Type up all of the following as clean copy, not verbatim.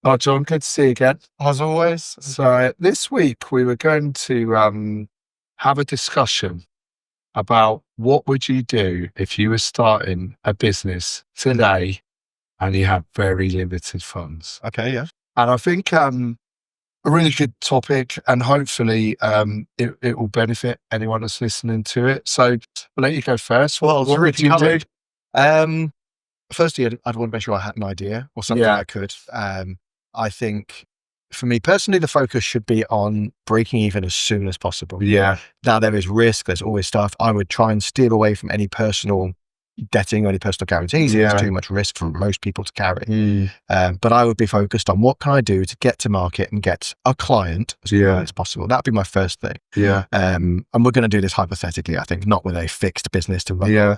Oh, John, good to see you again, as always. So this week we were going to have a discussion about what would you do if you were starting a business today and you had very limited funds. Okay, yeah. And I think a really good topic, and hopefully it will benefit anyone that's listening to it. So I'll let you go first. Well, What would you do? Firstly, I'd want to make sure I had an idea or something Yeah. I could. I think for me personally, the focus should be on breaking even as soon as possible. Yeah. Now there is risk. There's always stuff. I would try and steer away from any personal debting or any personal guarantees. Yeah. It's too much risk for most people to carry. But I would be focused on what can I do to get to market and get a client as quickly as possible. That'd be my first thing. Yeah. And we're going to do this hypothetically, I think, not with a fixed business to run. Yeah.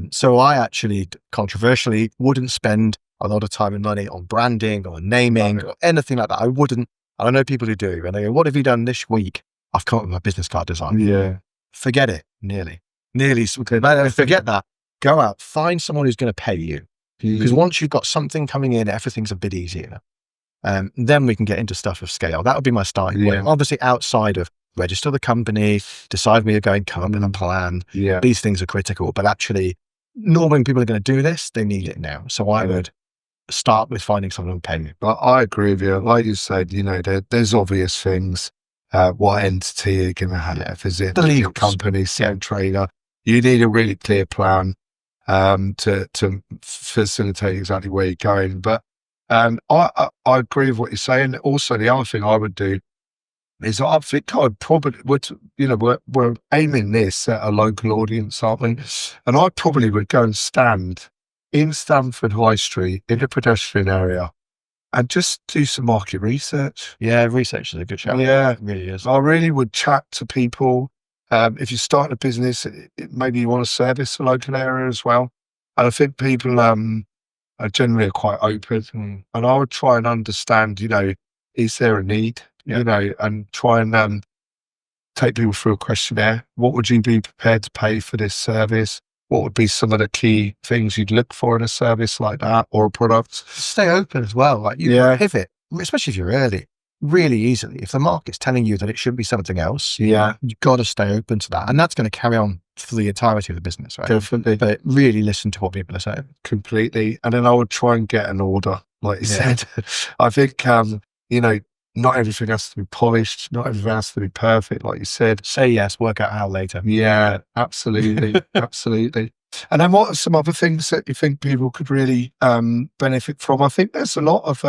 So I actually, controversially, wouldn't spend a lot of time and money on branding or naming or anything like that. I wouldn't. And I know people who do, and they go, "What have you done this week?" I've come up with my business card design. Yeah. Forget it. Nearly. Forget that. Go out, find someone who's going to pay you. Because once you've got something coming in, everything's a bit easier. Then we can get into stuff of scale. That would be my starting point. Obviously, outside of register the company, decide where you're going, come up with a plan. Yeah. These things are critical, but actually, normally when people are going to do this, they need it now. So I would start with finding someone who can pay you. I agree with you. Like you said, there's obvious things. What entity you're going to have? Is it The legal legals. company, same trader? You need a really clear plan to facilitate exactly where you're going. But I agree with what you're saying. Also, the other thing I would do is I think I probably would, we're aiming this at a local audience, aren't we? And I probably would go and stand in Stamford High Street in a pedestrian area and just do some market research. Yeah, research is a good shout. Yeah. It really is. I really would chat to people. If you're starting a business, maybe you want to service a local area as well. And I think people are generally quite open. And I would try and understand, is there a need? And try and take people through a questionnaire. What would you be prepared to pay for this service? What would be some of the key things you'd look for in a service like that or a product? Stay open as well. Like you can pivot, especially if you're early, really easily. If the market's telling you that it should be something else, you've got to stay open to that. And that's going to carry on for the entirety of the business, right? Definitely. But really listen to what people are saying. Completely. And then I would try and get an order, like you said. I think, not everything has to be polished. Not everything has to be perfect, like you said. Say yes, work out how later. Yeah, absolutely. Absolutely. And then what are some other things that you think people could really benefit from? I think there's a lot of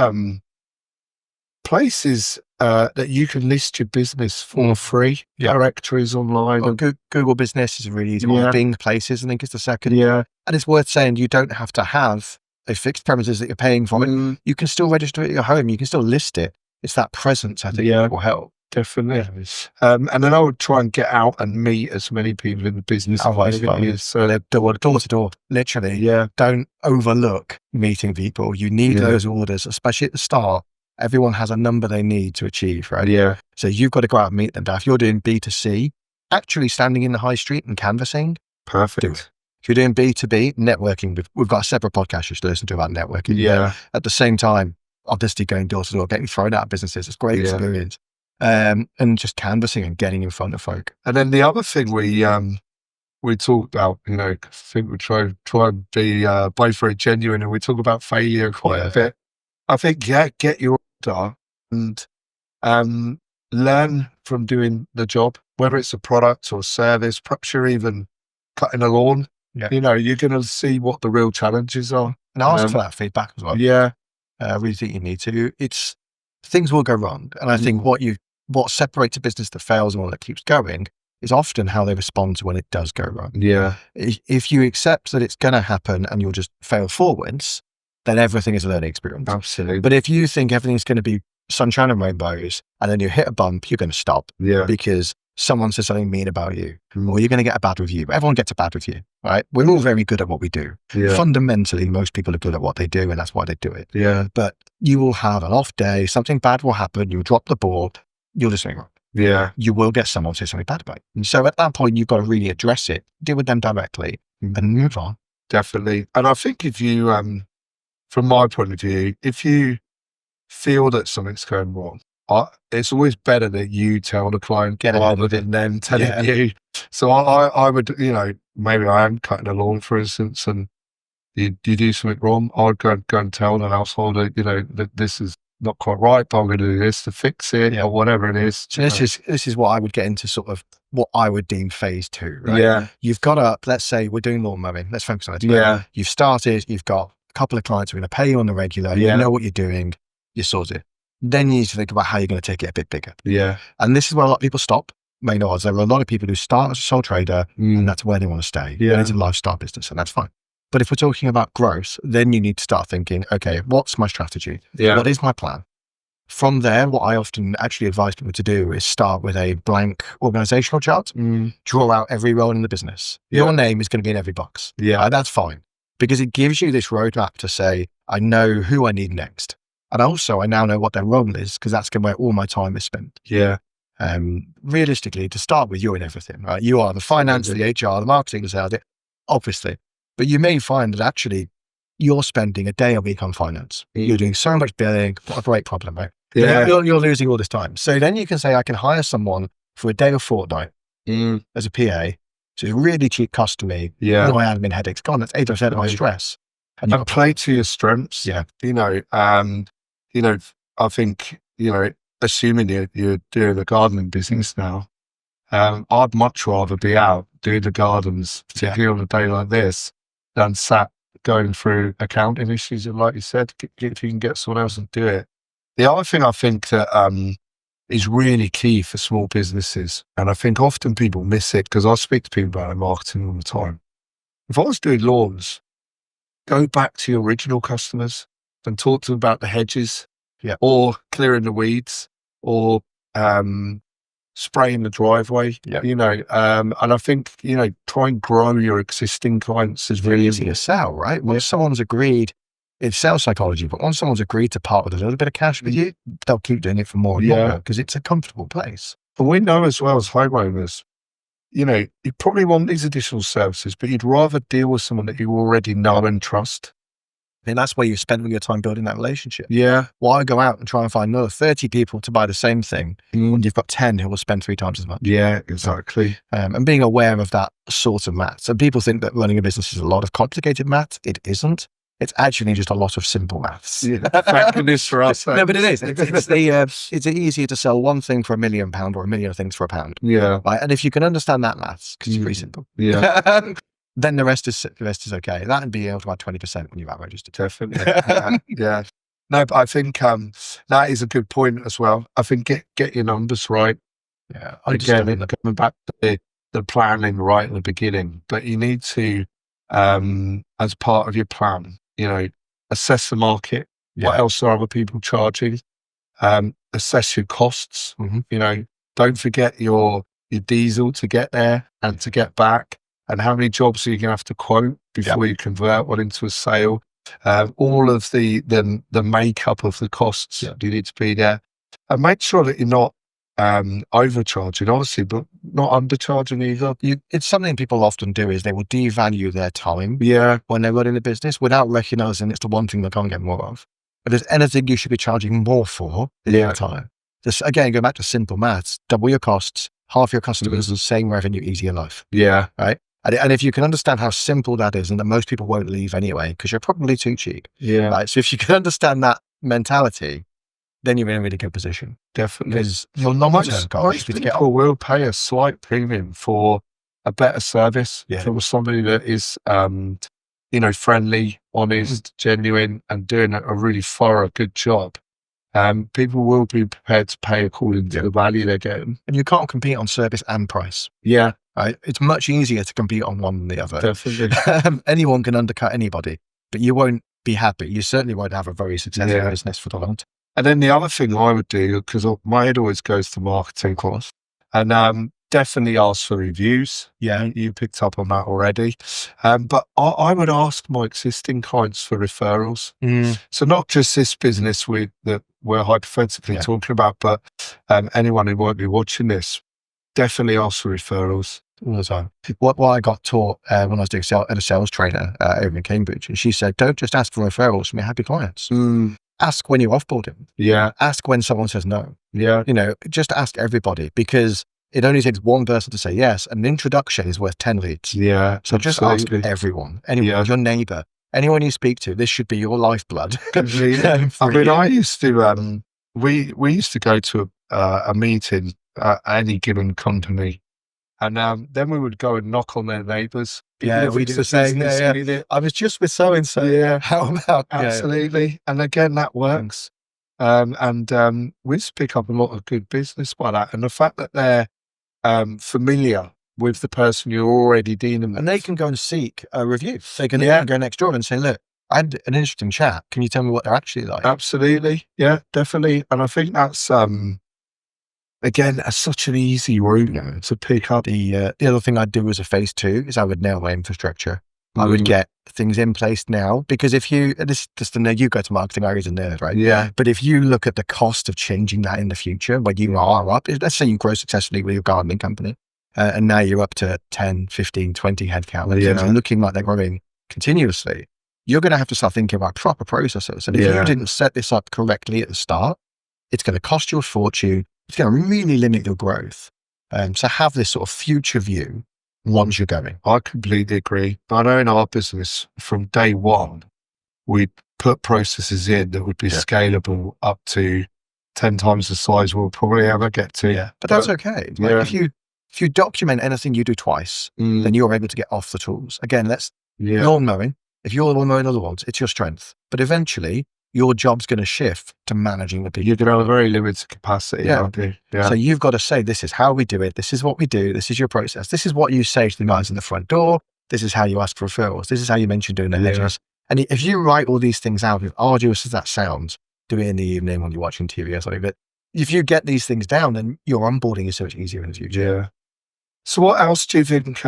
places that you can list your business for free. Directories online. Well, Google Business is a really easy one. Bing Places, I think, is the second. Yeah. And it's worth saying you don't have to have a fixed premises that you're paying for. You can still register it at your home. You can still list it. It's that presence, I think, that will help. Definitely. And then I would try and get out and meet as many people in the business. So door to door, literally. Yeah. Don't overlook meeting people. You need those orders, especially at the start. Everyone has a number they need to achieve, right? Yeah. So you've got to go out and meet them. Now, if you're doing B2C, actually standing in the high street and canvassing. Perfect. Do it. If you're doing B2B, networking, we've got a separate podcast you should listen to about networking. Yeah. At the same time, obviously going door to door, getting thrown out of businesses, it's a great experience. And just canvassing and getting in front of folk. And then the other thing we talk about, I think we try and be both very genuine, and we talk about failure quite a bit. I think, get your order and learn from doing the job, whether it's a product or service. Perhaps you're even cutting a lawn. Yeah. You're going to see what the real challenges are. And ask for that feedback as well. Yeah. I really think you need to. Things will go wrong. And I think what separates a business that fails and one that keeps going is often how they respond to when it does go wrong. Yeah. If you accept that it's going to happen and you'll just fail forwards, then everything is a learning experience. Absolutely. But if you think everything's going to be sunshine and rainbows and then you hit a bump, you're going to stop. Yeah. Because someone says something mean about you or you're going to get a bad review. Everyone gets a bad review, right? We're all very good at what we do. Yeah. Fundamentally, most people are good at what they do and that's why they do it. Yeah. But you will have an off day, something bad will happen, you'll drop the ball, you'll do something wrong. Yeah. You will get someone say something bad about you. So at that point, you've got to really address it, deal with them directly and move on. Definitely. And I think if you, from my point of view, if you feel that something's going wrong, it's always better that you tell the client rather than them telling you. So I would, maybe I am cutting a lawn, for instance, and you do something wrong. I'd go and tell the householder, that this is not quite right, but I'm going to do this to fix it, or whatever it is. So this is what I would get into, sort of what I would deem phase 2, right? Yeah. You've got up, let's say we're doing lawn mowing. Let's focus on it. Yeah. You've started, you've got a couple of clients who are going to pay you on the regular. You know what you're doing. You're sorted. Then you need to think about how you're going to take it a bit bigger. Yeah. And this is where a lot of people stop. Main odds. There are a lot of people who start as a sole trader and that's where they want to stay. Yeah. It's a lifestyle business, and that's fine. But if we're talking about growth, then you need to start thinking, okay, what's my strategy? Yeah. What is my plan? From there, what I often actually advise people to do is start with a blank organizational chart, draw out every role in the business. Your name is going to be in every box. Yeah. That's fine, because it gives you this roadmap to say, I know who I need next. And also, I now know what their role is, because that's where all my time is spent. Yeah. Realistically, to start with, you're in everything, right? You are the finance, the HR, the marketing, the sales, obviously. But you may find that actually you're spending a day a week on finance. You're doing so much billing. What a great problem, right? Yeah. You're losing all this time. So then you can say, I can hire someone for a day or fortnight as a PA. So it's a really cheap cost to me. Yeah. No admin headaches gone. That's 80% of my stress. And play to your strengths. Yeah. I think, assuming you're doing the gardening business now, I'd much rather be out doing the gardens, particularly on a day like this, than sat going through accounting issues. And like you said, if you can get someone else and do it. The other thing I think that is really key for small businesses, and I think often people miss it, because I speak to people about marketing all the time. If I was doing lawns, go back to your original customers and talk to them about the hedges, or clearing the weeds, or spraying the driveway, and I think, try and grow your existing clients is really easy to sell, right? Once someone's agreed, it's sales psychology, but once someone's agreed to part with a little bit of cash with you, they'll keep doing it for more and more, because it's a comfortable place. But we know as well as homeowners, you probably want these additional services, but you'd rather deal with someone that you already know and trust. And that's where you spend all your time building that relationship. Yeah. Why go out and try and find another 30 people to buy the same thing when you've got 10 who will spend 3 times as much? Yeah, exactly. And being aware of that sort of math. So people think that running a business is a lot of complicated math. It isn't. It's actually just a lot of simple maths. Yeah. Thank goodness for us. No, but it is. It's easier to sell one thing for £1 million or 1 million things for £1. Yeah. Right? And if you can understand that maths, because it's pretty simple. Yeah. Then the rest is okay. That would be able to about 20% when you're out registered. Definitely. Yeah. No, but I think that is a good point as well. I think get your numbers right. Yeah. Again, coming back to the planning right at the beginning, but you need to, as part of your plan, assess the market. Yeah. What else are other people charging? Assess your costs. Don't forget your diesel to get there and to get back. And how many jobs are you going to have to quote before you convert one into a sale? All of the makeup of the costs you need to be there, and make sure that you're not overcharging, obviously, but not undercharging either. It's something people often do is they will devalue their time when they're running a business without recognizing it's the one thing they can't get more of. If there's anything you should be charging more for, your time. Just again, go back to simple maths, double your costs, half your customers, same revenue, easier life. Yeah. Right. And if you can understand how simple that is, and that most people won't leave anyway, because you're probably too cheap. Yeah. Right. So if you can understand that mentality, then you're in a really good position. Definitely. Because your long-term goal is to get people will pay a slight premium for a better service from somebody that is, friendly, honest, genuine, and doing a really thorough, good job. People will be prepared to pay according to the value they're getting. And you can't compete on service and price. Yeah. Right? It's much easier to compete on one than the other. Definitely. Anyone can undercut anybody, but you won't be happy. You certainly won't have a very successful business for the long term. And then the other thing I would do, because my head always goes to marketing, course, and definitely ask for reviews. Yeah, you picked up on that already. But I would ask my existing clients for referrals. So not just this business that we're hypothetically talking about, but anyone who might be watching this, definitely ask for referrals. All the time. What I got taught when I was doing a sales trainer over in Cambridge, and she said, don't just ask for referrals from your happy clients. Ask when you offboard him. Yeah. Ask when someone says no. Yeah. Just ask everybody, because it only takes one person to say yes. An introduction is worth 10 leads. Yeah. So just ask everyone, anyone, your neighbor, anyone you speak to. This should be your lifeblood. I mean, I used to, we used to go to a meeting at any given company, and then we would go and knock on their neighbours. Yeah, we do the same. Yeah. I was just with so and so. Yeah, how about absolutely? And again, that works. We just pick up a lot of good business by that, and the fact that they're familiar with the person you're already dealing with, and they can go and seek a review. They can go next door and say, "Look, I had an interesting chat. Can you tell me what they're actually like?" Absolutely, yeah, definitely. And I think that's again, such an easy route to pick up. The other thing I'd do as a phase 2 is I would nail my infrastructure. I would get things in place now, because if you, just to know, you go to marketing, I was a nerd, right? Yeah. But if you look at the cost of changing that in the future, when you are up, let's say you grow successfully with your gardening company, and now you're up to 10, 15, 20 headcount, and things are looking like they're growing continuously, you're going to have to start thinking about proper processes. And if you didn't set this up correctly at the start, it's going to cost you a fortune. It's going to really limit your growth. So have this sort of future view once you're going. I completely agree. I know in our business, from day one, we put processes in that would be scalable up to 10 times the size we'll probably ever get to. Yeah, but that's okay. Like if you document anything you do twice, then you're able to get off the tools. Again, lawn mowing. If you're lawn mowing other ones, it's your strength. But eventually, your job's going to shift to managing the people. You're going to have a very limited capacity. Aren't you? Yeah. So you've got to say, this is how we do it. This is what we do. This is your process. This is what you say to the guys in the front door. This is how you ask for referrals. This is how you mention doing the hedges. And if you write all these things out, as arduous as that sounds, do it in the evening when you're watching TV or something. But if you get these things down, then your onboarding is so much easier in the future. Yeah. So what else do you think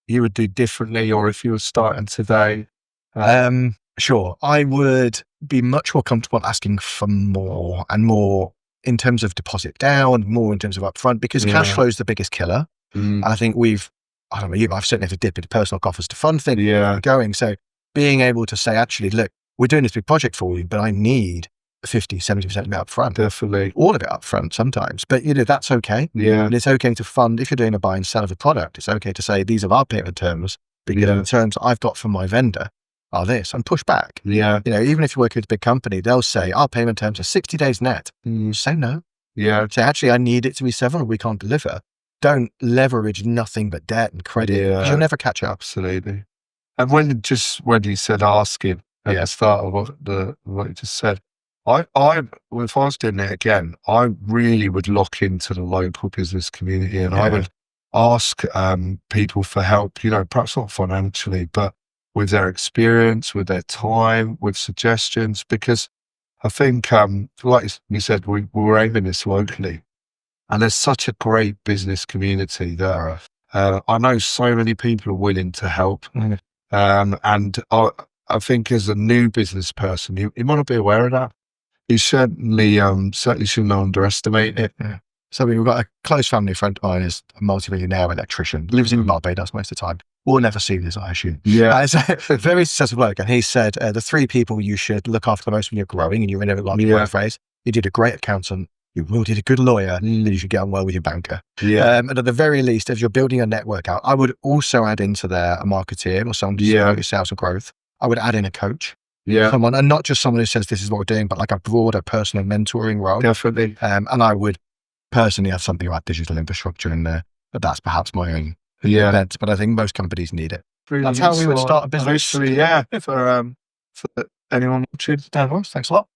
you would do differently, or if you were starting today? Sure. I would be much more comfortable asking for more, and more in terms of deposit down, more in terms of upfront, because cash flow is the biggest killer. I think I don't know, I've certainly had to dip into personal coffers to fund things going. So being able to say, actually, look, we're doing this big project for you, but I need 50, 70% of it upfront. Definitely. All of it upfront sometimes, but that's okay. Yeah. And it's okay to fund, if you're doing a buy and sell of a product, it's okay to say, these are our payment terms, because the terms I've got from my vendor are this, and push back. Yeah. Even if you work with a big company, they'll say, our payment terms are 60 days net. Say no. Yeah. Say, actually, I need it to be 7 or we can't deliver. Don't leverage nothing but debt and credit. You'll never catch up. Absolutely. And when you said asking at the start of what you just said, if I was doing it again, I really would lock into the local business community, and I would ask people for help, perhaps not financially, but with their experience, with their time, with suggestions, because I think, like you said, we were aiming this locally, and there's such a great business community there. I know so many people are willing to help. And I think as a new business person, you want to be aware of that. You certainly shouldn't underestimate it. Yeah. So we've got a close family friend of mine is a multi-millionaire electrician, lives in Barbados most of the time. We'll never see this, I assume. Yeah. It's a very successful bloke. And he said, the 3 people you should look after the most when you're growing, and you're in a large phrase, you did a great accountant, you did a good lawyer, and you should get on well with your banker. Yeah. And at the very least, if you're building a network out, I would also add into there a marketeer or someone to support your sales and growth. I would add in a coach. Yeah. Someone, and not just someone who says this is what we're doing, but like a broader personal mentoring role. Definitely. And I would personally have something about digital infrastructure in there, but that's perhaps my own bent. But I think most companies need it. Really that's how we would start a business. For anyone watching. Thanks a lot.